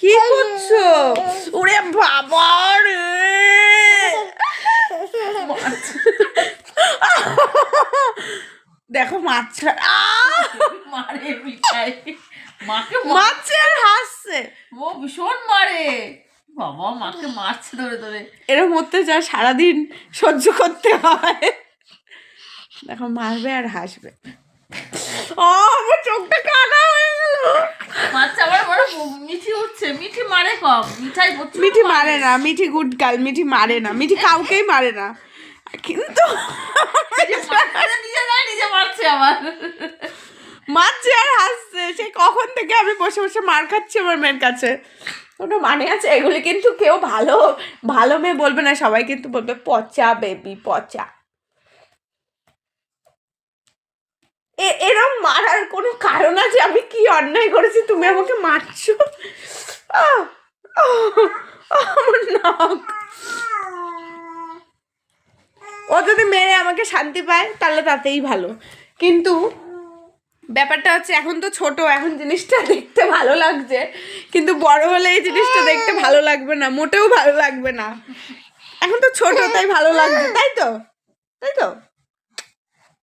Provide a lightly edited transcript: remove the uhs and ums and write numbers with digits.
কি করছো? ওরে বাবা রে, দেখো মাছ মারে মিঠাই মাকে মারছে আর হাসছে। ও ভীষণ মারে বাবা, মাকে মারছে ধরে ধরে। এর মধ্যে যা সারাদিন সহ্য করতে হয়। দেখো মারবে আর হাসবে। ও আমার চোখটা কানা হয়ে গেল। মারছে আবার বড় মিঠি উঠছে। মিঠি মারে কম, মিঠাই প্রচুর মিঠি মারে না, মিঠি গুড গার্ল, মিঠি মারে না, মিঠি কাউকেই মারে না, কিন্তু নিজে মারছে আবার। মারছে আর হাসছে। সেই কখন থেকে আমি বসে বসে মার খাচ্ছি আমার মেয়ের কাছে। কোনো মানে আছে? এগুলি কিন্তু কেউ ভালো ভালো মেয়ে বলবে না, সবাই কিন্তু বলবে পচা বেবি, পচা। এরম মারার কোনো কারণ আছে? আমি কি অন্যায় করেছি তুমি আমাকে মারছো? আমার নাক। ও যদি মেরে আমাকে শান্তি পায় তাহলে তাতেই ভালো, কিন্তু ব্যাপারটা হচ্ছে এখন তো ছোট, এখন জিনিসটা দেখতে ভালো লাগছে, কিন্তু বড় হলে এই জিনিসটা দেখতে ভালো লাগবে না, মোটেও ভালো লাগবে না। এখন তো ছোট, তাই ভালো লাগছে, তাই তো?